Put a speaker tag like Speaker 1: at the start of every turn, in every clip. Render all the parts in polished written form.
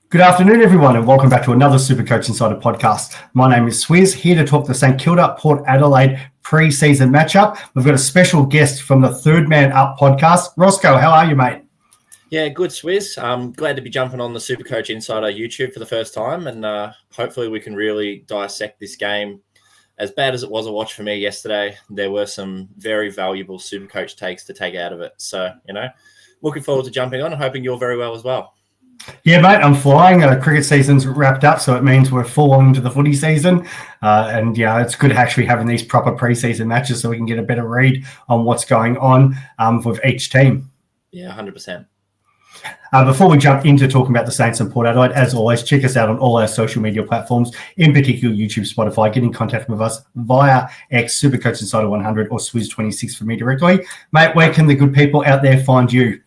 Speaker 1: Good afternoon, everyone, and welcome back to another Supercoach Insider podcast. My name is Swizz, here to talk the St Kilda Port Adelaide pre-season matchup. We've got a special guest from the Third Man Up podcast. Rossco, how are you, mate?
Speaker 2: Yeah, good, Swizz. I'm glad to be jumping on the Supercoach Insider YouTube for the first time, and hopefully we can really dissect this game. As bad as it was a watch for me yesterday, there were some very valuable Supercoach takes to take out of it. So, looking forward to jumping on and hoping you're very well as well.
Speaker 1: Yeah, mate, I'm flying. Cricket season's wrapped up, so it means we're full on into the footy season. It's good actually having these proper pre-season matches so we can get a better read on what's going on with each team.
Speaker 2: Yeah, 100%.
Speaker 1: Before we jump into talking about the Saints and Port Adelaide, as always, check us out on all our social media platforms, in particular YouTube, Spotify. Get in contact with us via X, Supercoach Insider 100 or Swizz26 for me directly. Mate, where can the good people out there find you?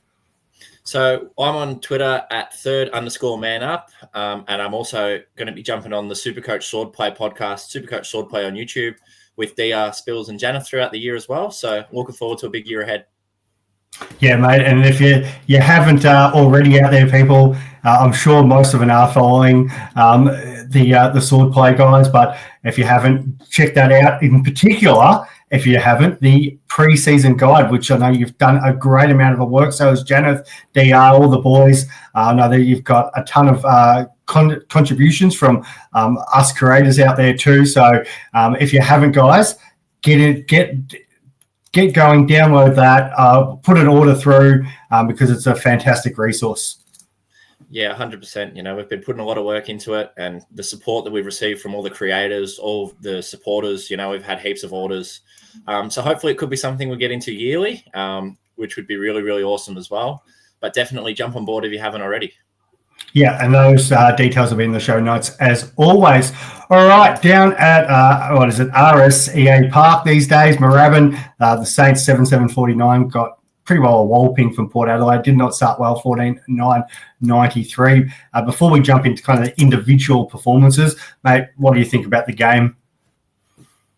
Speaker 2: So I'm on Twitter at @third_man_up, and I'm also going to be jumping on the Supercoach Swordplay podcast, Supercoach Swordplay on YouTube, with DR, Spills, and Janet throughout the year as well. So looking forward to a big year ahead.
Speaker 1: Yeah, mate, and if you haven't already out there, people, I'm sure most of them are following the Swordplay guys, but if you haven't, check that out. In particular, if you haven't, the pre-season guide, which I know you've done a great amount of work. So has Janet, DR, all the boys. I know that you've got a ton of contributions from us creators out there too. So if you haven't, guys, get going, download that, put an order through because it's a fantastic resource.
Speaker 2: Yeah, 100%. We've been putting a lot of work into it, and the support that we've received from all the creators, all the supporters, we've had heaps of orders. So hopefully it could be something we get into yearly, which would be really, really awesome as well. But definitely jump on board if you haven't already.
Speaker 1: Yeah, and those details will be in the show notes as always. All right, down at, RSEA Park these days, Moorabbin, the Saints 7-7-49 got pretty well a walloping from Port Adelaide. Did not start well, 14-9-93. Before we jump into kind of the individual performances, mate, what do you think about the game?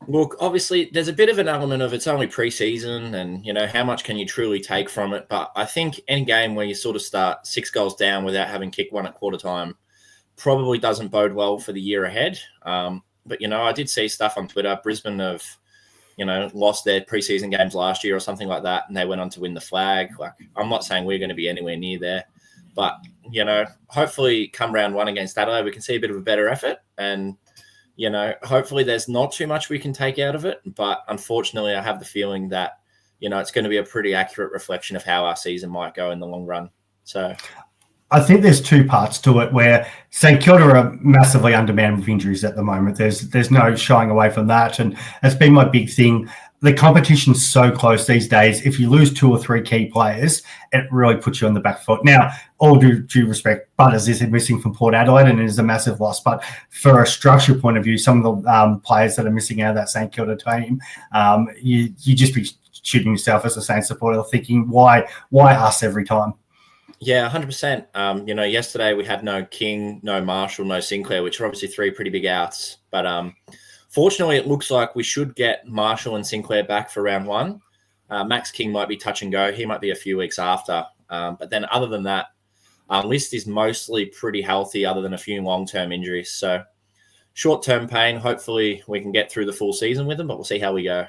Speaker 2: Look, obviously, there's a bit of an element of it's only pre-season and, how much can you truly take from it? But I think any game where you sort of start 6 goals down without having kicked one at quarter time probably doesn't bode well for the year ahead. But, I did see stuff on Twitter. Brisbane have, lost their pre-season games last year or something like that, and they went on to win the flag. Like, I'm not saying we're going to be anywhere near there. But, hopefully come round one against Adelaide, we can see a bit of a better effort and, hopefully there's not too much we can take out of it. But unfortunately, I have the feeling that, it's going to be a pretty accurate reflection of how our season might go in the long run. So
Speaker 1: I think there's two parts to it where St Kilda are massively undermanned with injuries at the moment. There's no shying away from that. And that's been my big thing. The competition's so close these days. If you lose 2 or 3 key players, it really puts you on the back foot. Now, all due respect, Butters is missing from Port Adelaide and it is a massive loss. But for a structure point of view, some of the players that are missing out of that St Kilda team, you just be shooting yourself as a Saints supporter thinking, why us every time?
Speaker 2: Yeah, 100%. Yesterday we had no King, no Marshall, no Sinclair, which are obviously 3 pretty big outs. But fortunately, it looks like we should get Marshall and Sinclair back for round 1. Max King might be touch and go. He might be a few weeks after. But then other than that, our list is mostly pretty healthy other than a few long-term injuries. So short-term pain, hopefully we can get through the full season with them, but we'll see how we go.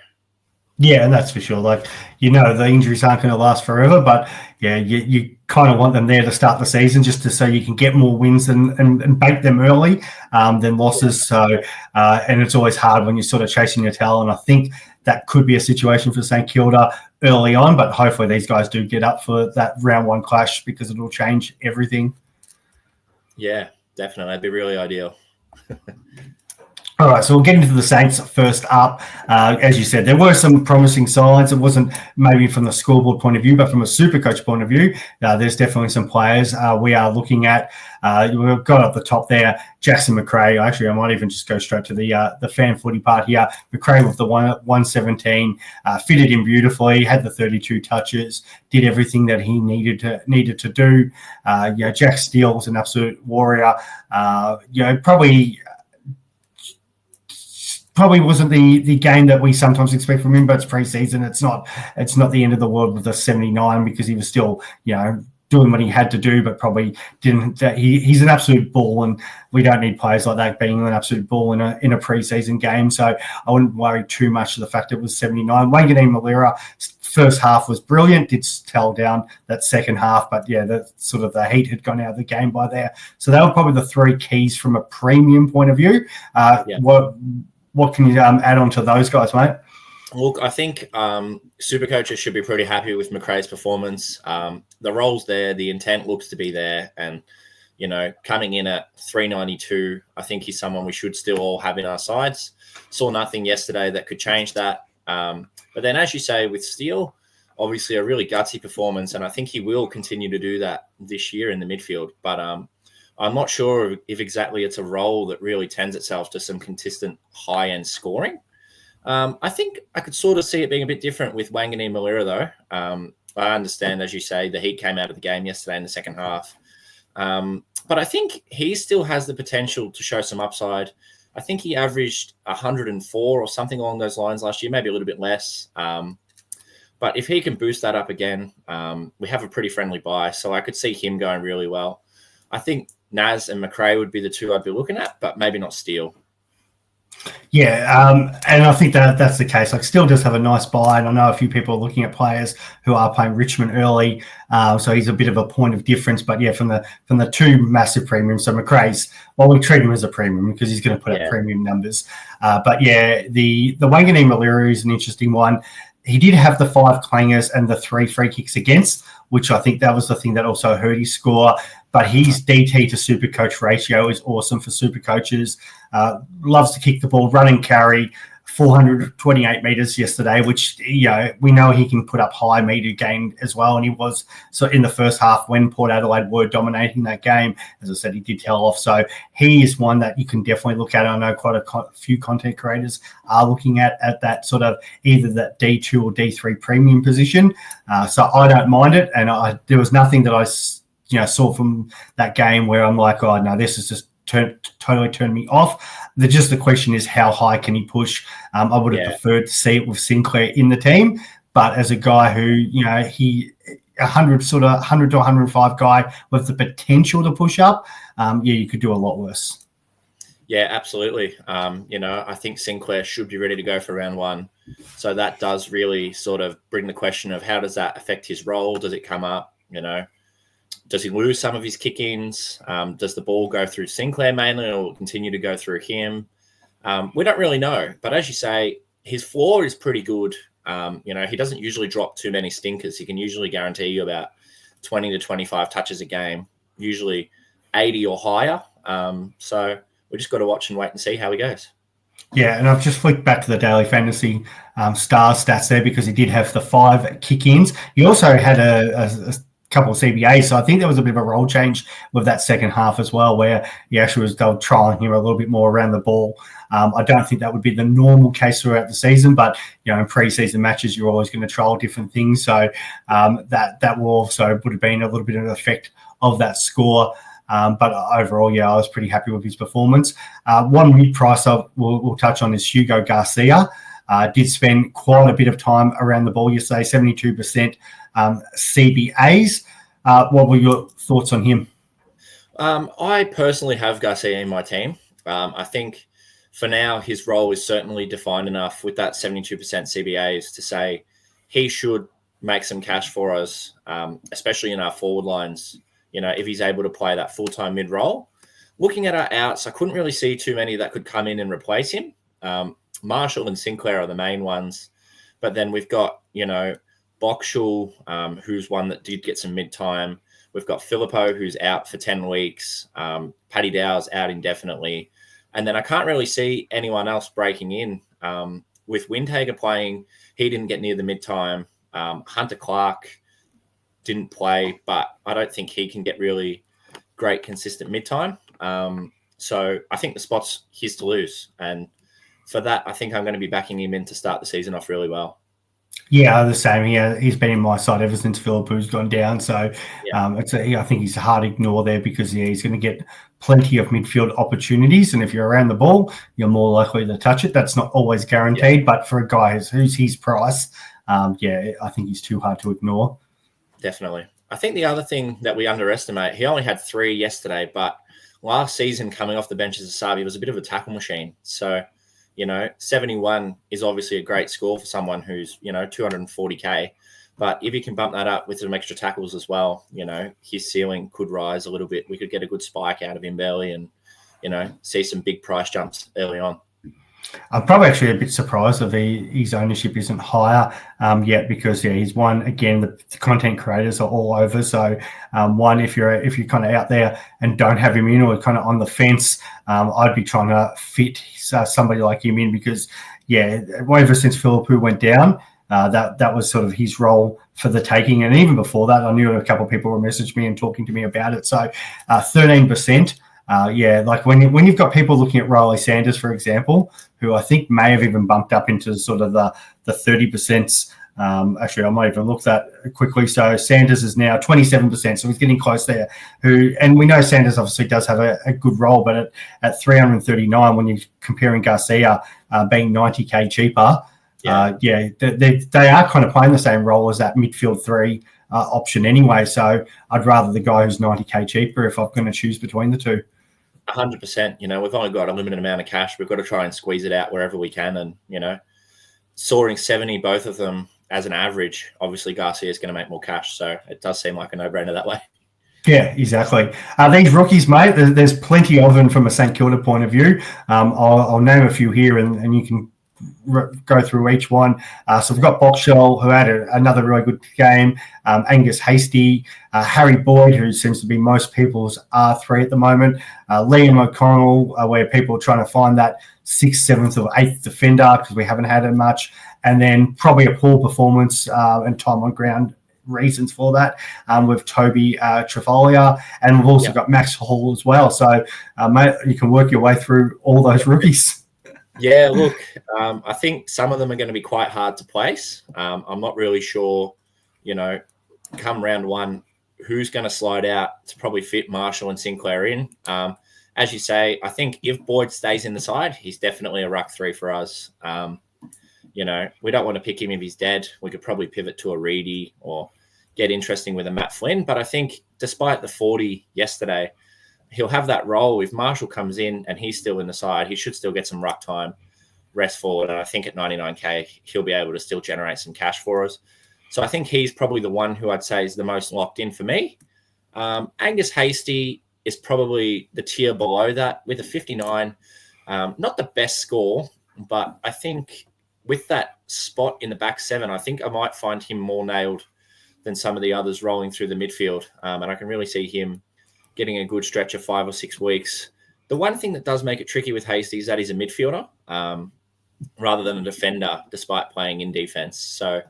Speaker 1: Yeah, and that's for sure. Like, the injuries aren't going to last forever, but yeah, you kind of want them there to start the season just so you can get more wins and bake them early than losses. So, and it's always hard when you're sort of chasing your tail. And I think that could be a situation for St Kilda early on, but hopefully these guys do get up for that round 1 clash because it'll change everything.
Speaker 2: Yeah, definitely. That'd be really ideal.
Speaker 1: All right, so we'll get into the Saints first up. As you said, there were some promising signs. It wasn't maybe from the scoreboard point of view, but from a Supercoach point of view, there's definitely some players we are looking at. We've got up the top there, Jackson McRae. Actually, I might even just go straight to the FanFooty part here. McRae with the 117, fitted in beautifully, had the 32 touches, did everything that he needed to do. Jack Steele was an absolute warrior. Probably wasn't the game that we sometimes expect from him, but it's preseason. It's not the end of the world with the 79 because he was still, doing what he had to do, but probably didn't. He's an absolute ball, and we don't need players like that being an absolute ball in a preseason game. So I wouldn't worry too much of the fact it was 79. Wanganeen-Malira first half was brilliant, did tell down that second half, but yeah, the heat had gone out of the game by there. So they were probably the three keys from a premium point of view. What can you add on to those guys, mate?
Speaker 2: Look, I think super coaches should be pretty happy with Macrae's performance. The role's there, the intent looks to be there, and coming in at 392, I think he's someone we should still all have in our sides. Saw nothing yesterday that could change that. But then, as you say, with Steele, obviously a really gutsy performance, and I think he will continue to do that this year in the midfield. But I'm not sure if exactly it's a role that really tends itself to some consistent high-end scoring. I think I could sort of see it being a bit different with Wanganeen-Malira, though. I understand, as you say, the heat came out of the game yesterday in the second half. But I think he still has the potential to show some upside. I think he averaged 104 or something along those lines last year, maybe a little bit less. But if he can boost that up again, we have a pretty friendly buy, so I could see him going really well. I think Naz and Macrae would be the two I'd be looking at, but maybe not Steele.
Speaker 1: Yeah, and I think that's the case. Like, Steele does have a nice buy, and I know a few people are looking at players who are playing Richmond early, so he's a bit of a point of difference. But yeah, from the two massive premiums, so Macrae's, well, we treat him as a premium because he's going to put up premium numbers. But yeah, the Wanganeen-Malira is an interesting one. He did have the 5 clangers and the 3 free kicks against, which I think that was the thing that also hurt his score. But his DT to Supercoach ratio is awesome for Supercoaches. Loves to kick the ball, run and carry, 428 metres yesterday, which we know he can put up high metre gain as well. And he was so in the first half when Port Adelaide were dominating that game. As I said, he did tail off. So he is one that you can definitely look at. I know quite a few content creators are looking at that sort of either that D2 or D3 premium position. So I don't mind it. And there was nothing that I saw from that game where I'm like, oh no, this is just totally turned me off. The question is, how high can he push? I would have preferred to see it with Sinclair in the team, but as a guy who, he 100 to 105 guy with the potential to push up, you could do a lot worse.
Speaker 2: Yeah, absolutely. I think Sinclair should be ready to go for round 1. So that does really sort of bring the question of how does that affect his role? Does it come up? Does he lose some of his kick-ins? Does the ball go through Sinclair mainly or continue to go through him? We don't really know. But as you say, his floor is pretty good. He doesn't usually drop too many stinkers. He can usually guarantee you about 20 to 25 touches a game, usually 80 or higher. So we just got to watch and wait and see how he goes.
Speaker 1: Yeah, and I've just flicked back to the Daily Fantasy Stars stats there because he did have the 5 kick-ins. He also had a couple of CBAs, so I think there was a bit of a role change with that second half as well, where he actually was trialing him a little bit more around the ball. I don't think that would be the normal case throughout the season, but in pre-season matches, you're always going to trial different things. So that will also would have been a little bit of an effect of that score. But overall, I was pretty happy with his performance. One mid-price we'll touch on is Hugo Garcia. Did spend quite a bit of time around the ball yesterday, 72% CBAs. What were your thoughts on him?
Speaker 2: I personally have Garcia in my team. I think for now his role is certainly defined enough with that 72% CBAs to say he should make some cash for us, especially in our forward lines, if he's able to play that full-time mid-role. Looking at our outs, I couldn't really see too many that could come in and replace him. Marshall and Sinclair are the main ones. But then we've got, Boxall, who's one that did get some mid-time. We've got Filippo, who's out for 10 weeks. Paddy Dow's out indefinitely. And then I can't really see anyone else breaking in. With Windhager playing, he didn't get near the mid-time. Hunter Clark didn't play, but I don't think he can get really great, consistent mid-time. So I think the spot's his to lose. And for that, I think I'm going to be backing him in to start the season off really well.
Speaker 1: Yeah, the same. He's been in my side ever since Philippo's gone down. So I think he's hard to ignore there because he's going to get plenty of midfield opportunities. And if you're around the ball, you're more likely to touch it. That's not always guaranteed. But for a guy who's his price, I think he's too hard to ignore.
Speaker 2: Definitely. I think the other thing that we underestimate, he only had 3 yesterday, but last season coming off the bench as a sub, he was a bit of a tackle machine. So, 71 is obviously a great score for someone who's, 240K. But if you can bump that up with some extra tackles as well, his ceiling could rise a little bit. We could get a good spike out of him early and, see some big price jumps early on.
Speaker 1: I'm probably actually a bit surprised that his ownership isn't higher yet, because he's one, again, the content creators are all over. So if you're kind of out there and don't have him in, or kind of on the fence, I'd be trying to fit somebody like him in, because ever since Philippou went down, that was sort of his role for the taking. And even before that, I knew a couple of people were messaging me and talking to me about it. So 13%. Like when you've got people looking at Riley Sanders, for example, who I think may have even bumped up into sort of the 30%. Actually, I might even look that quickly. So Sanders is now 27%, so he's getting close there. And we know Sanders obviously does have a good role, but at 339, when you're comparing Garcia being 90K cheaper, they are kind of playing the same role as that midfield 3 option anyway. So I'd rather the guy who's 90K cheaper if I'm going to choose between the two.
Speaker 2: 100%. We've only got a limited amount of cash. We've got to try and squeeze it out wherever we can. And, soaring 70, both of them as an average, obviously Garcia is going to make more cash. So it does seem like a no-brainer that way. Yeah,
Speaker 1: exactly. These rookies, mate, there's plenty of them from a St Kilda point of view. I'll name a few here and you can go through each one. So we've got Boxshell, who had another really good game, Angus Hastie, Harry Boyd, who seems to be most people's R3 at the moment, Liam O'Connell, where people are trying to find that 6th, 7th or 8th defender, because we haven't had it much, and then probably a poor performance and time on ground reasons for that with Toby Travalia, and we've also got Max Hall as well. So mate, you can work your way through all those rookies.
Speaker 2: Yeah, look, I think some of them are going to be quite hard to place. I'm not really sure, come round 1, who's going to slide out to probably fit Marshall and Sinclair in. As you say, I think if Boyd stays in the side, he's definitely a ruck 3 for us. We don't want to pick him if he's dead. We could probably pivot to a Reedy or get interesting with a Matt Flynn. But I think despite the 40 yesterday, he'll have that role. If Marshall comes in and he's still in the side, he should still get some ruck time, rest forward. And I think at 99K, he'll be able to still generate some cash for us. So I think he's probably the one who I'd say is the most locked in for me. Angus Hastie is probably the tier below that with a 59. Not the best score, but I think with that spot in the back 7, I think I might find him more nailed than some of the others rolling through the midfield. And I can really see him getting a good stretch of 5 or 6 weeks. The one thing that does make it tricky with Hastie is that he's a midfielder rather than a defender, despite playing in defense. So,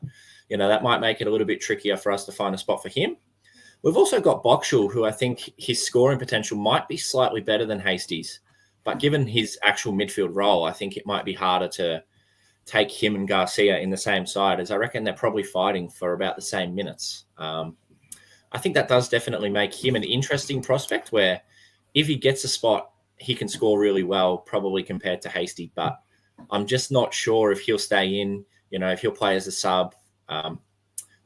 Speaker 2: that might make it a little bit trickier for us to find a spot for him. We've also got Boxshall, who I think his scoring potential might be slightly better than Hastie's. But given his actual midfield role, I think it might be harder to take him and Garcia in the same side, as I reckon they're probably fighting for about the same minutes. I think that does definitely make him an interesting prospect, where if he gets a spot, he can score really well, probably compared to Hastie. But I'm just not sure if he'll stay in, if he'll play as a sub. I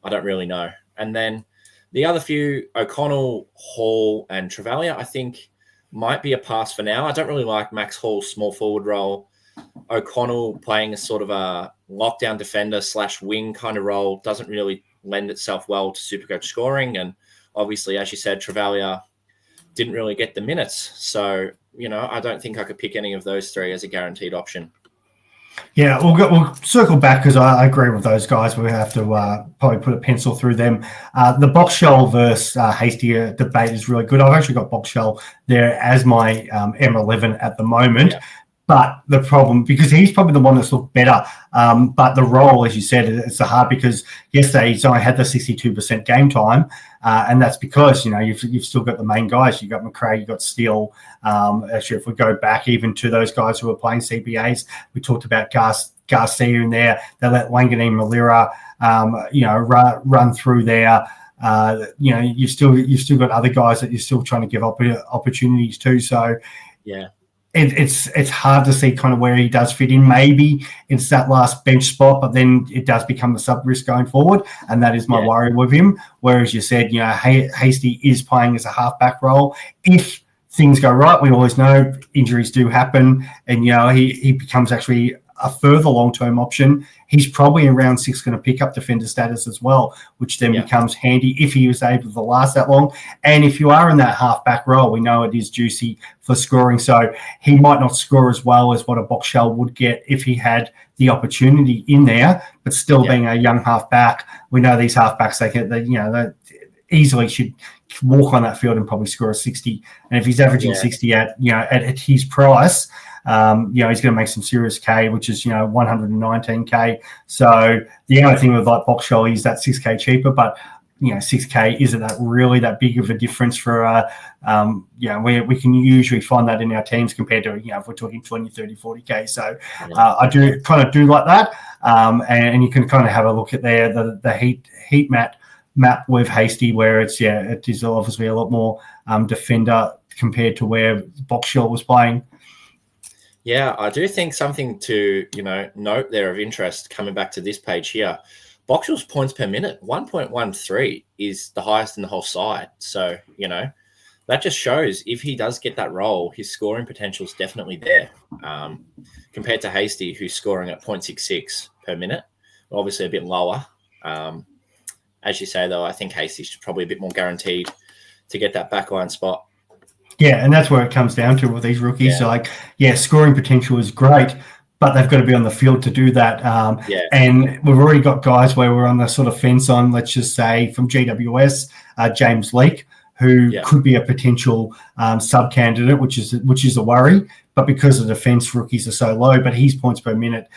Speaker 2: don't really know. And then the other few, O'Connell, Hall, and Travalia, I think might be a pass for now. I don't really like Max Hall's small forward role. O'Connell playing a sort of a lockdown defender / wing kind of role doesn't really lend itself well to Supercoach scoring. And obviously, as you said, Travalia didn't really get the minutes. So, I don't think I could pick any of those 3 as a guaranteed option.
Speaker 1: Yeah, we'll circle back, because I agree with those guys. We have to probably put a pencil through them. The Boxshell versus Hastie debate is really good. I've actually got Boxshell there as my M11 at the moment. Yeah. But the problem, because he's probably the one that's looked better, but the role, as you said, it's hard, because yesterday he's only had the 62% game time, and that's because, you've still got the main guys. You've got McRae, you've got Steele. Actually, if we go back even to those guys who were playing CBAs, we talked about Garcia in there. They let Wanganeen Malira, run through there. You've still got other guys that you're still trying to give opportunities to. So,
Speaker 2: yeah.
Speaker 1: it's hard to see kind of where he does fit in. Maybe it's that last bench spot, but then it does become a sub risk going forward, and that is my worry with him. Whereas you said, Hasty is playing as a halfback role. If things go right, we always know injuries do happen, and he becomes actually a further long-term option. He's probably in round 6 going to pick up defender status as well, which then becomes handy if he was able to last that long. And if you are in that half-back role, we know it is juicy for scoring. So he might not score as well as what a box shell would get if he had the opportunity in there, but still being a young half-back, we know these half-backs, they easily should walk on that field and probably score a 60. And if he's averaging 60 at his price, he's going to make some serious K, which is 119K. So the only thing with like box shell is that 6K cheaper, but 6K isn't that big of a difference for we can usually find that in our teams compared to if we're talking 20, 30, 40K. So I do kind of do like that, and you can kind of have a look at there the heat map with Hasty, where it is obviously a lot more defender compared to where box shell was playing.
Speaker 2: Yeah, I do think something to, note there of interest coming back to this page here. Boxall's points per minute, 1.13 is the highest in the whole side. So, that just shows if he does get that role, his scoring potential is definitely there. Compared to Hasty, who's scoring at 0.66 per minute, obviously a bit lower. As you say, though, I think Hasty's probably a bit more guaranteed to get that backline spot.
Speaker 1: Yeah, and that's where it comes down to with these rookies. So, scoring potential is great, but they've got to be on the field to do that. And we've already got guys where we're on the sort of fence on, let's just say, from GWS, James Leake, who could be a potential sub-candidate, which is a worry. But because the defence rookies are so low, but his points per minute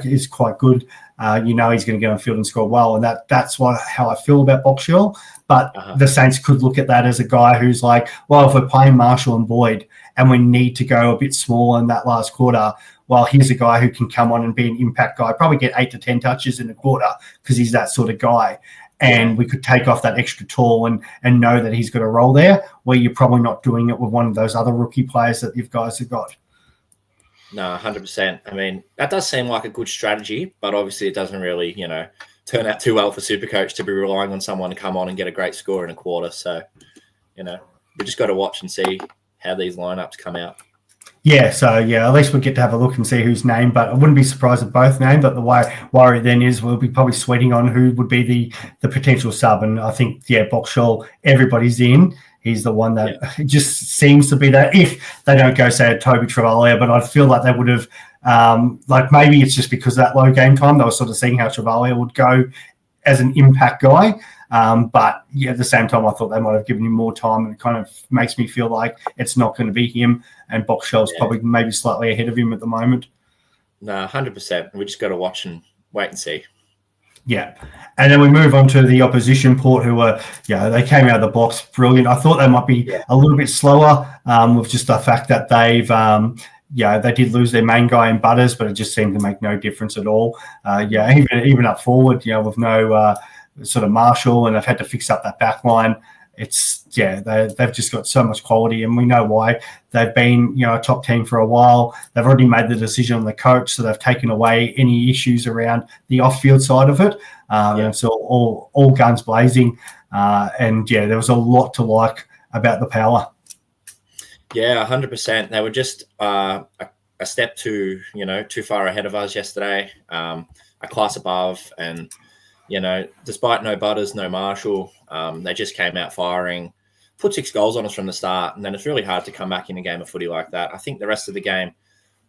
Speaker 1: is quite good. He's going to get on field and score well, and that's how I feel about Boxshell. But the Saints could look at that as a guy who's like, well, if we're playing Marshall and Boyd and we need to go a bit smaller in that last quarter, well, here's a guy who can come on and be an impact guy, probably get 8 to 10 touches in a quarter because he's that sort of guy. And we could take off that extra tall and know that he's got a role there, where you're probably not doing it with one of those other rookie players that you guys have got.
Speaker 2: No, 100%. I mean, that does seem like a good strategy, but obviously it doesn't really, turn out too well for Supercoach to be relying on someone to come on and get a great score in a quarter. So, we just got to watch and see how these lineups come out.
Speaker 1: Yeah, so at least we'll get to have a look and see who's named, but I wouldn't be surprised if both named. But the worry then is we'll be probably sweating on who would be the potential sub. And I think, Boxshell, everybody's in. He's the one that just seems to be that. If they don't go, say, Toby Travalia, but I feel like they would have, maybe it's just because of that low game time, they were sort of seeing how Travalia would go as an impact guy. But at the same time, I thought they might have given him more time, and it kind of makes me feel like it's not going to be him, and Boxshell's probably maybe slightly ahead of him at the moment.
Speaker 2: No, 100%. We just got to watch and wait and see.
Speaker 1: Yeah. And then we move on to the opposition, Port, who were, they came out of the blocks brilliant. I thought they might be a little bit slower with just the fact that they've, they did lose their main guy in Butters, but it just seemed to make no difference at all. Even up forward, with no sort of Marshall, and they've had to fix up that back line. It's, they've just got so much quality, and we know why. They've been, a top team for a while. They've already made the decision on the coach, so they've taken away any issues around the off-field side of it. And so all guns blazing. There was a lot to like about the power. Yeah,
Speaker 2: 100%. They were just a step too far ahead of us yesterday, a class above, and despite no Butters, no Marshall, they just came out firing, put 6 goals on us from the start, and then it's really hard to come back in a game of footy like that. I think the rest of the game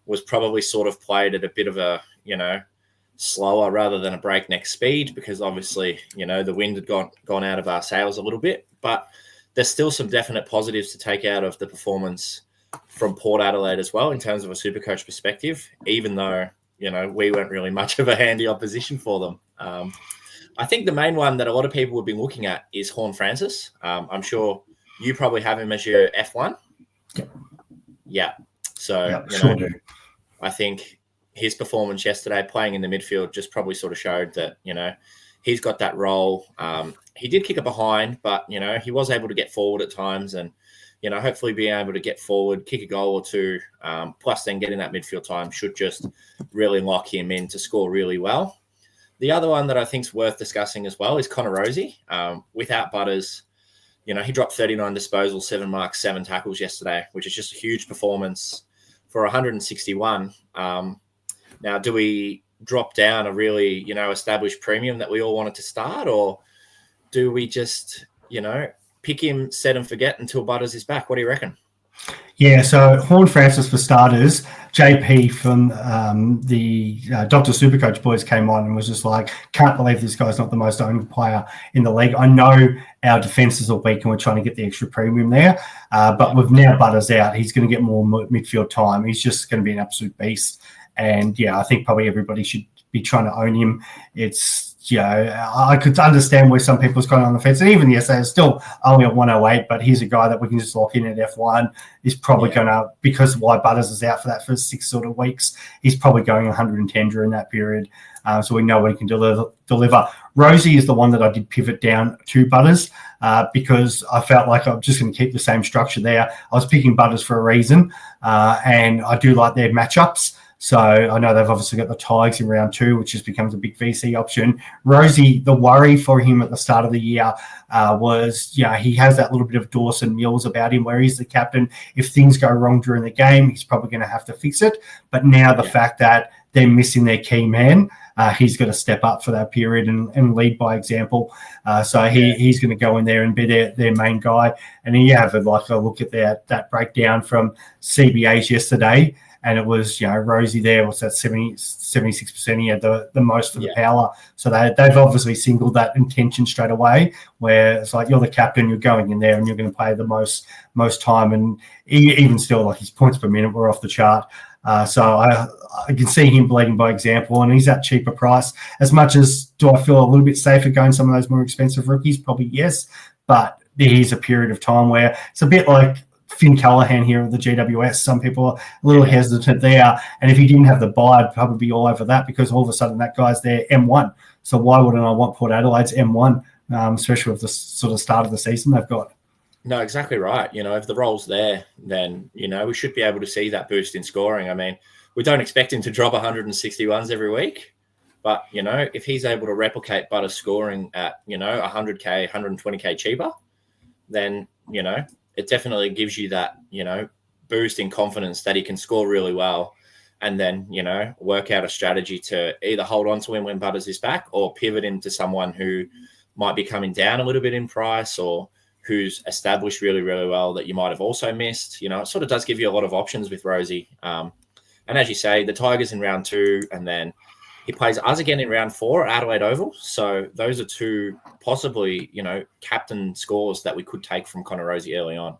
Speaker 2: was probably sort of played at a bit of a, slower rather than a breakneck speed, because obviously, the wind had gone out of our sails a little bit, but there's still some definite positives to take out of the performance from Port Adelaide as well in terms of a Supercoach perspective, even though, we weren't really much of a handy opposition for them. I think the main one that a lot of people would be looking at is Horn Francis. I'm sure you probably have him as your F1. Yeah. So,
Speaker 1: sure do.
Speaker 2: I think his performance yesterday playing in the midfield just probably sort of showed that, he's got that role. He did kick it behind, but, he was able to get forward at times and, hopefully being able to get forward, kick a goal or two, plus then getting that midfield time should just really lock him in to score really well. The other one that I think is worth discussing as well is Connor Rozee. Without Butters, he dropped 39 disposals, 7 marks, 7 tackles yesterday, which is just a huge performance for 161. Now, do we drop down a really, established premium that we all wanted to start, or do we just, pick him, set and forget until Butters is back? What do you reckon?
Speaker 1: Yeah, so Horn Francis for starters. JP from the Dr. Supercoach boys came on and was just like, can't believe this guy's not the most owned player in the league. I know our defences are weak and we're trying to get the extra premium there, but with now Butters out, he's going to get more midfield time. He's just going to be an absolute beast. And, I think probably everybody should be trying to own him. It's, I could understand where some people's going on the fence. And even yesterday, it's still only at 108, but he's a guy that we can just lock in at F1. He's probably going to, because why Butters is out for that first 6 sort of weeks, he's probably going 110 during that period. So we know what he can deliver. Rozee is the one that I did pivot down to Butters because I felt like I'm just going to keep the same structure there. I was picking Butters for a reason, and I do like their matchups. So I know they've obviously got the Tigers in round 2, which just becomes a big VC option. Rozee, the worry for him at the start of the year was, he has that little bit of Dawson Mills about him where he's the captain. If things go wrong during the game, he's probably going to have to fix it. But now the fact that they're missing their key man, he's got to step up for that period and lead by example. So he's going to go in there and be their main guy. And then you have a look at that breakdown from CBA's yesterday. And it was, Rozee there, what's that, 76%? He had the most for the power. So they've obviously singled that intention straight away, where it's like, you're the captain, you're going in there and you're going to play the most time. And even still, his points per minute were off the chart. So I can see him bleeding by example, and he's at cheaper price. As much as, do I feel a little bit safer going some of those more expensive rookies? Probably yes. But there is a period of time where it's a bit like Finn Callahan here of the GWS. Some people are a little hesitant there. And if he didn't have the buy, I'd probably be all over that because all of a sudden that guy's there M1. So why wouldn't I want Port Adelaide's M1, especially with the sort of start of the season they've got?
Speaker 2: No, exactly right. If the role's there, then, we should be able to see that boost in scoring. I mean, we don't expect him to drop 161s every week. But, if he's able to replicate Butters scoring at, 100K, 120K cheaper, then, it definitely gives you that, boost in confidence that he can score really well and then, work out a strategy to either hold on to him when Butters is back or pivot him to someone who might be coming down a little bit in price or who's established really, really well that you might have also missed. It sort of does give you a lot of options with Rozee. And as you say, the Tigers in round 2 and then he plays us again in round 4 at Adelaide Oval. So those are 2 possibly, captain scores that we could take from Connor Rozee early on.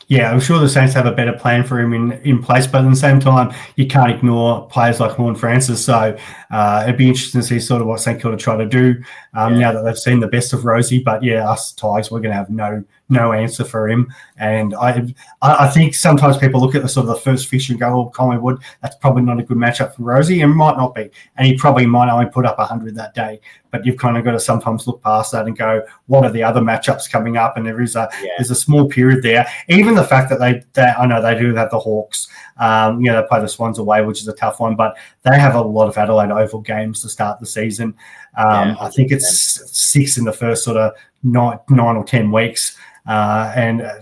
Speaker 1: Yeah, I'm sure the Saints have a better plan for him in place, but at the same time, you can't ignore players like Horn Francis. So it'd be interesting to see sort of what St Kilda try to do now that they've seen the best of Rozee. But us Tigers, we're going to have no answer for him. And I think sometimes people look at the sort of the first fixture and go, Collingwood, that's probably not a good matchup for Rozee, and might not be. And he probably might only put up 100 that day. But you've kind of got to sometimes look past that and go, what are the other matchups coming up? And there's a small period there. Even the fact that I know they do have the Hawks. They play the Swans away, which is a tough one, but they have a lot of Adelaide Oval games to start the season. I think it's 6 in the first sort of 9 or 10 weeks. You're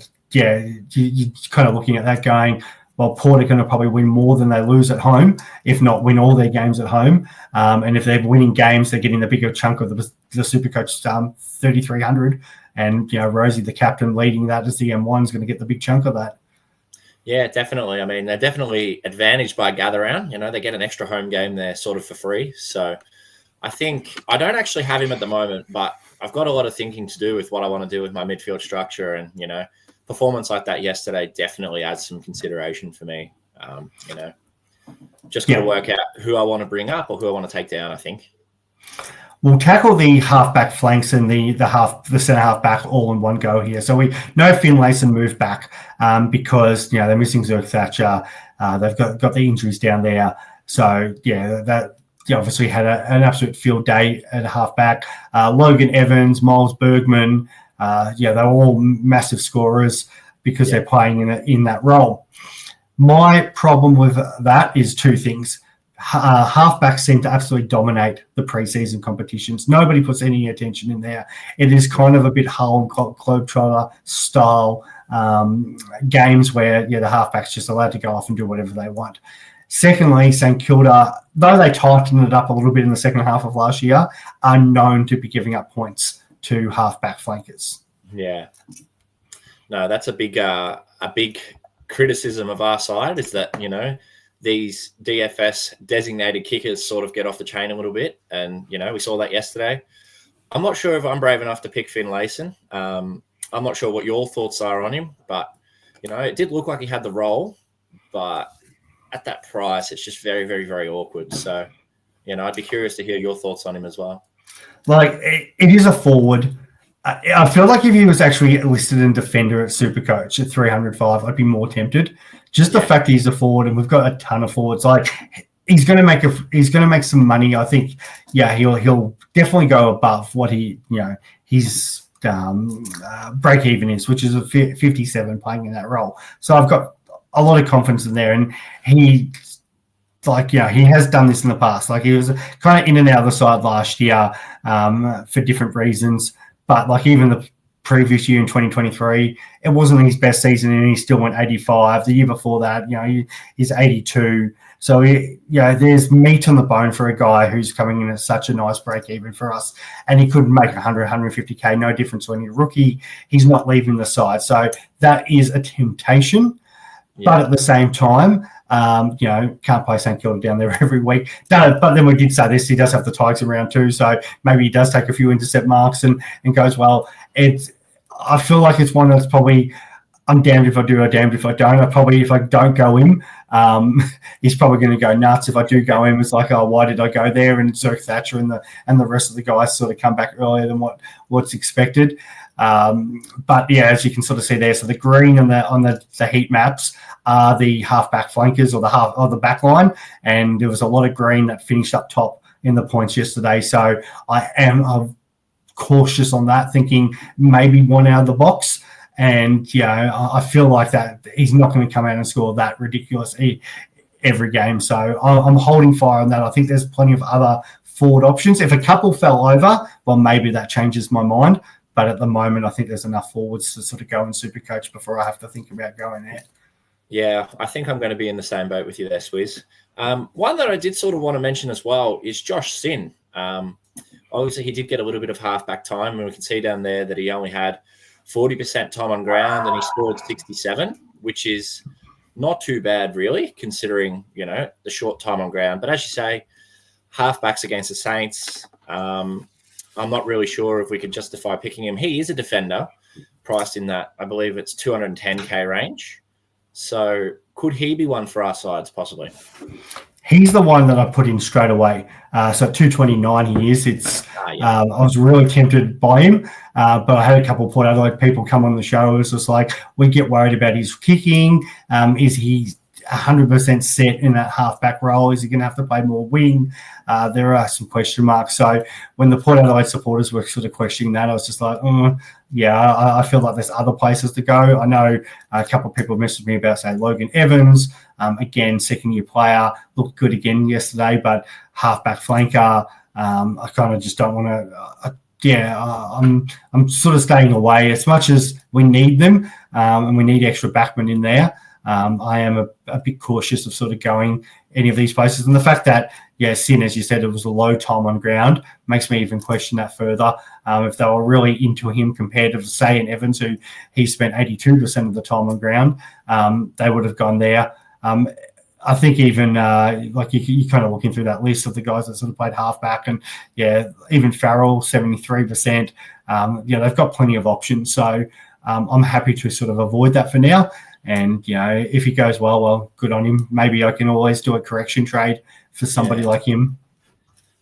Speaker 1: kind of looking at that going, well, Port are going to probably win more than they lose at home, if not win all their games at home. And if they're winning games, they're getting the bigger chunk of the Supercoach 3,300. And, Rozee, the captain, leading that as the M1 is going to get the big chunk of that.
Speaker 2: Yeah, definitely. I mean, they're definitely advantaged by gather round. They get an extra home game there sort of for free. So I think I don't actually have him at the moment, but I've got a lot of thinking to do with what I want to do with my midfield structure. And, performance like that yesterday definitely adds some consideration for me. Just got to work out who I want to bring up or who I want to take down, I think.
Speaker 1: We'll tackle the half-back flanks and the centre-half back all in one go here. So we know Finlayson moved back because, they're missing Zerk Thatcher. They've got the injuries down there. So, that obviously had an absolute field day at half-back. Logan Evans, Miles Bergman, they were all massive scorers. because they're playing in that role. My problem with that is two things. Halfbacks seem to absolutely dominate the preseason competitions. Nobody puts any attention in there. It is kind of a bit Hull Globetrotter style games where the halfbacks just allowed to go off and do whatever they want. Secondly, St Kilda, though they tightened it up a little bit in the second half of last year, are known to be giving up points to halfback flankers.
Speaker 2: Yeah. No, that's a big criticism of our side is that, these DFS designated kickers sort of get off the chain a little bit. And, we saw that yesterday. I'm not sure if I'm brave enough to pick Finlayson. I'm not sure what your thoughts are on him, but, it did look like he had the role, but at that price, it's just very, very, very awkward. So, I'd be curious to hear your thoughts on him as well.
Speaker 1: Like, it is a forward. I feel like if he was actually listed in defender at Supercoach at 305, I'd be more tempted. Just the fact that he's a forward, and we've got a ton of forwards. Like, he's going to make some money. I think, he'll definitely go above what his break even is, which is a 57 playing in that role. So I've got a lot of confidence in there, and he has done this in the past. Like, he was kind of in and out of the side last year for different reasons. But like even the previous year in 2023, it wasn't his best season, and he still went 85. The year before that, he's 82. So there's meat on the bone for a guy who's coming in at such a nice break even for us, and he could make 100, 150k, no difference when he's a rookie. He's not leaving the side, so that is a temptation. Yeah. But at the same time, can't play St Kilda down there every week. No, but then we did say this, he does have the Tigers in round 2, so maybe he does take a few intercept marks and goes well. I feel like it's one that's probably, I'm damned if I do, I'm damned if I don't. If I don't go him, he's probably going to go nuts. If I do go him, it's like, oh, why did I go there? And Zerk Thatcher and the rest of the guys sort of come back earlier than what's expected. But as you can sort of see there, so the green on the heat maps are the halfback flankers or the back line, and there was a lot of green that finished up top in the points yesterday. So I am cautious on that, thinking maybe one out of the box. And I feel like that he's not going to come out and score that ridiculous every game. So I'm holding fire on that. I think there's plenty of other forward options. If a couple fell over, well, maybe that changes my mind. But at the moment, I think there's enough forwards to sort of go in Supercoach before I have to think about going there.
Speaker 2: Yeah, I think I'm going to be in the same boat with you there, Swizz. One that I did sort of want to mention as well is Josh Sin. Obviously, he did get a little bit of halfback time, and we can see down there that he only had 40% time on ground, and he scored 67, which is not too bad, really, considering, the short time on ground. But as you say, halfbacks against the Saints, I'm not really sure if we could justify picking him. He is a defender, priced in that, I believe it's 210k range. So could he be one for our sides, possibly?
Speaker 1: He's the one that I put in straight away. So 229 he is. I was really tempted by him, but I had a couple of Port Adelaide people come on the show. It was just like, we get worried about his kicking. Is he 100% set in that halfback role? Is he going to have to play more wing? There are some question marks. So when the Port Adelaide supporters were sort of questioning that, I was just like, I feel like there's other places to go. I know a couple of people messaged me about, say, Logan Evans. Again, second-year player, looked good again yesterday, but halfback flanker, I kind of just don't want to I'm sort of staying away as much as we need them, and we need extra backmen in there. I am a bit cautious of sort of going any of these places. And the fact that, Sin, as you said, it was a low time on ground, makes me even question that further. If they were really into him compared to, say, in Evans, who he spent 82% of the time on ground, they would have gone there. I think even you kind of looking through that list of the guys that sort of played halfback, and even Farrell, 73%. They've got plenty of options. So I'm happy to sort of avoid that for now. And, if he goes well, good on him. Maybe I can always do a correction trade for somebody like him.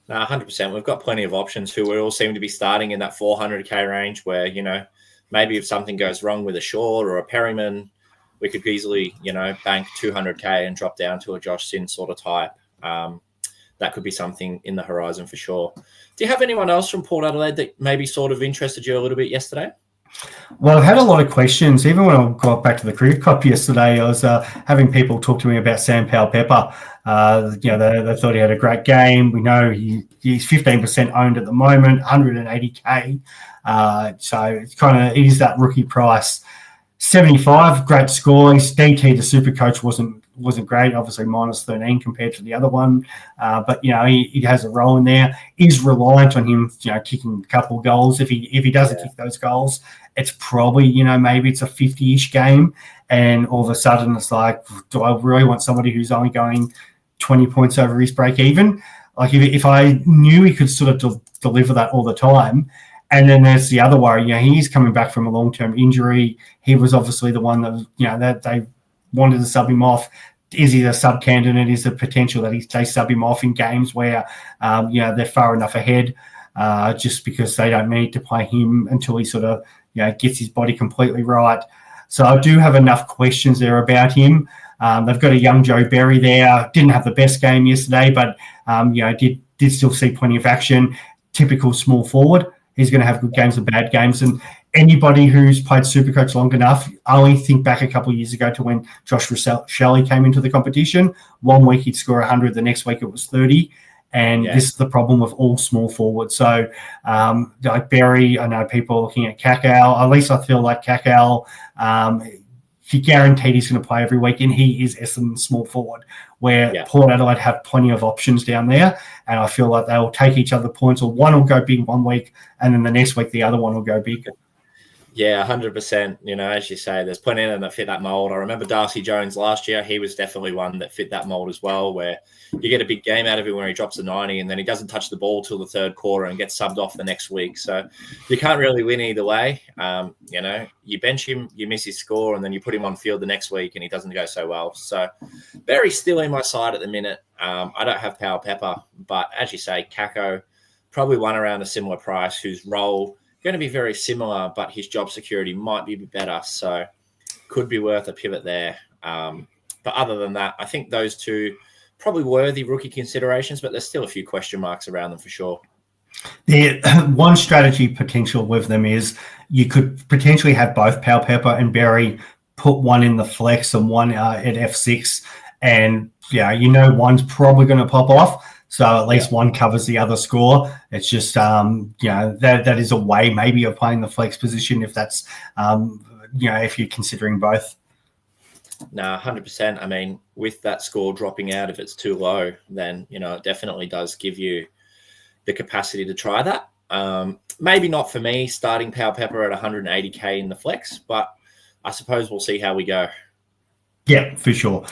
Speaker 2: No, 100%. We've got plenty of options who we all seem to be starting in that 400k range where, maybe if something goes wrong with a Shaw or a Perryman, we could easily, bank 200k and drop down to a Josh Sin sort of type. That could be something in the horizon for sure. Do you have anyone else from Port Adelaide that maybe sort of interested you a little bit yesterday?
Speaker 1: Well, I've had a lot of questions. Even when I got back to the cricket cop yesterday, I was having people talk to me about Sam Powell-Pepper. They thought he had a great game. We know he's 15% owned at the moment, 180K. So it's it is that rookie price. 75, great score. His DT, the Supercoach, wasn't great, obviously minus 13 compared to the other one. But he has a role in there. Is reliant on him, kicking a couple of goals. If he doesn't kick those goals, it's probably, maybe it's a 50-ish game. And all of a sudden it's like, do I really want somebody who's only going 20 points over his break even? Like if I knew he could sort of deliver that all the time. And then there's the other worry. He's coming back from a long-term injury. He was obviously the one that, that they wanted to sub him off. Is he a sub candidate? Is the potential that they sub him off in games where, they're far enough ahead, just because they don't need to play him until he sort of, gets his body completely right. So I do have enough questions there about him. They've got a young Joe Berry there. Didn't have the best game yesterday, but did still see plenty of action. Typical small forward. He's going to have good games and bad games. And anybody who's played Supercoach long enough, I only think back a couple of years ago to when Josh Shelley came into the competition. 1 week he'd score 100, the next week it was 30. And this is the problem with all small forwards. So, like Berry, I know people are looking at Kakao. At least I feel like Kakao, he guaranteed he's going to play every week, and he is Essendon's small forward, where Port Adelaide have plenty of options down there, and I feel like they'll take each other points, or one will go big 1 week, and then the next week the other one will go big.
Speaker 2: Yeah, 100%. As you say, there's plenty of them that fit that mold. I remember Darcy Jones last year. He was definitely one that fit that mold as well, where you get a big game out of him where he drops a 90 and then he doesn't touch the ball till the third quarter and gets subbed off the next week. So you can't really win either way. You bench him, you miss his score, and then you put him on field the next week and he doesn't go so well. So Berry's still in my side at the minute. I don't have Powell-Pepper, but as you say, Kako, probably one around a similar price, whose role going to be very similar, but his job security might be better. So could be worth a pivot there. But other than that, I think those two probably worthy rookie considerations, but there's still a few question marks around them for sure.
Speaker 1: The one strategy potential with them is you could potentially have both Powell-Pepper and Berry, put one in the flex and one at F6. And one's probably going to pop off. So at least one covers the other score. It's just, that is a way maybe of playing the flex position if that's, if you're considering both.
Speaker 2: No, 100%. I mean, with that score dropping out, if it's too low, then, it definitely does give you the capacity to try that. Maybe not for me starting Powell-Pepper at 180K in the flex, but I suppose we'll see how we go.
Speaker 1: Yeah, for sure.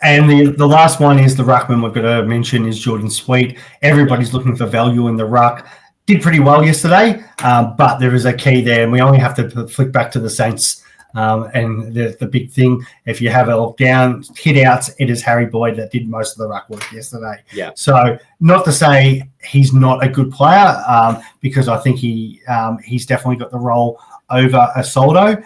Speaker 1: And the last one is the ruckman we've got to mention is Jordan Sweet. Everybody's looking for value in the ruck. Did pretty well yesterday, but there is a key there, and we only have to flick back to the Saints. And the big thing, if you have a look down, hit outs, it is Harry Boyd that did most of the ruck work yesterday.
Speaker 2: Yeah.
Speaker 1: So not to say he's not a good player, because I think he's definitely got the role over Asoldo.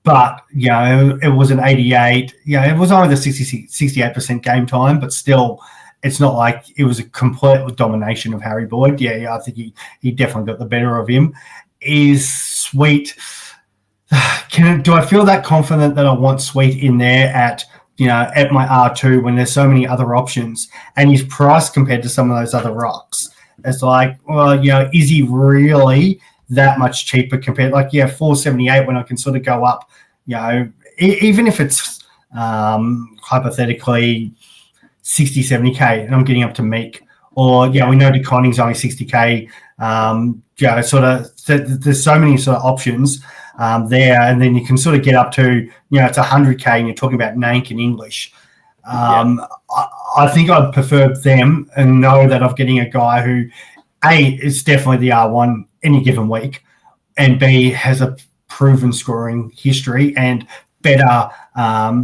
Speaker 1: But, it was an 88. It was only the 68% game time, but still, it's not like it was a complete domination of Harry Boyd. I think he definitely got the better of him. Is Sweet... do I feel that confident that I want Sweet in there at my R2 when there's so many other options and his price compared to some of those other rocks? It's like, well, is he really that much cheaper compared? Like, $4.78 when I can sort of go up, even if it's hypothetically 60, 70K and I'm getting up to Meek, or, we know DeConning's only 60K. There's so many sort of options there, and then you can sort of get up to, it's 100K and you're talking about Nank and English. I think I'd prefer them and know that I'm getting a guy who, A, is definitely the R1 any given week, and B, has a proven scoring history and better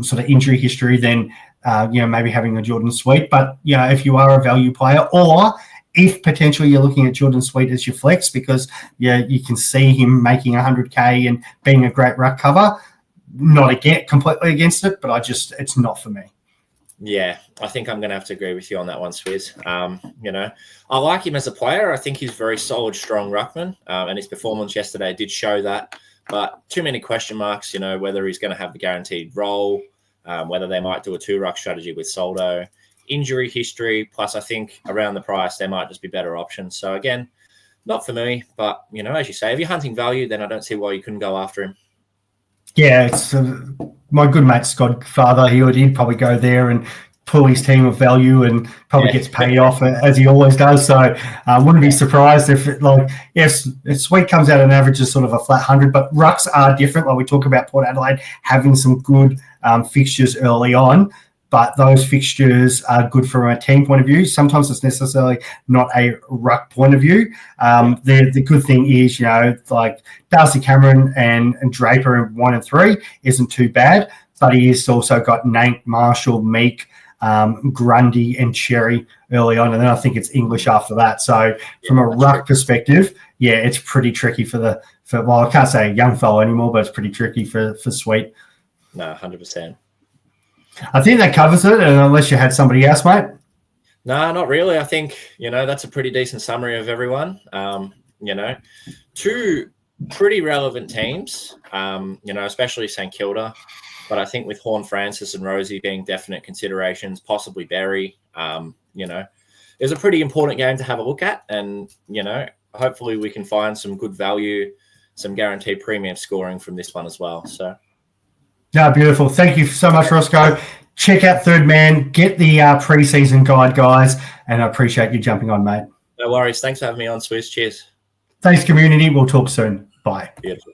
Speaker 1: sort of injury history than, maybe having a Jordan Sweet. But, if you are a value player, or if potentially you're looking at Jordan Sweet as your flex because you can see him making 100K and being a great ruck cover, not completely against it, but it's not for me.
Speaker 2: Yeah, I think I'm going to have to agree with you on that one, Swizz. I like him as a player. I think he's very solid, strong ruckman, and his performance yesterday did show that. but too many question marks, whether he's going to have the guaranteed role, whether they might do a 2-ruck strategy with Soldo, injury history, plus I think around the price, there might just be better options. So again, not for me, but, as you say, if you're hunting value, then I don't see why you couldn't go after him.
Speaker 1: Yeah, it's my good mate's godfather. He'd probably go there and pull his team of value and probably gets paid off as he always does. So wouldn't be surprised if Sweet comes out and averages sort of a flat 100, but rucks are different. Like we talk about Port Adelaide having some good fixtures early on, but those fixtures are good from a team point of view. Sometimes it's necessarily not a ruck point of view. The good thing is, like Darcy Cameron and Draper in 1 and 3 isn't too bad, but he's also got Nank, Marshall, Meek, Grundy and Cherry early on, and then I think it's English after that. So from a ruck perspective, it's pretty tricky for I can't say a young fellow anymore, but it's pretty tricky for Sweet.
Speaker 2: No, 100%.
Speaker 1: I think that covers it, and unless you had somebody else, mate.
Speaker 2: No, not really. I think, that's a pretty decent summary of everyone. Two pretty relevant teams, especially St Kilda. But I think with Horn Francis and Rosie being definite considerations, possibly Berry, it's a pretty important game to have a look at. And, hopefully we can find some good value, some guaranteed premium scoring from this one as well. So,
Speaker 1: no, beautiful. Thank you so much, Rossco. Check out Third Man. Get the preseason guide, guys. And I appreciate you jumping on, mate.
Speaker 2: No worries. Thanks for having me on, Swiss. Cheers.
Speaker 1: Thanks, community. We'll talk soon. Bye.
Speaker 2: Beautiful.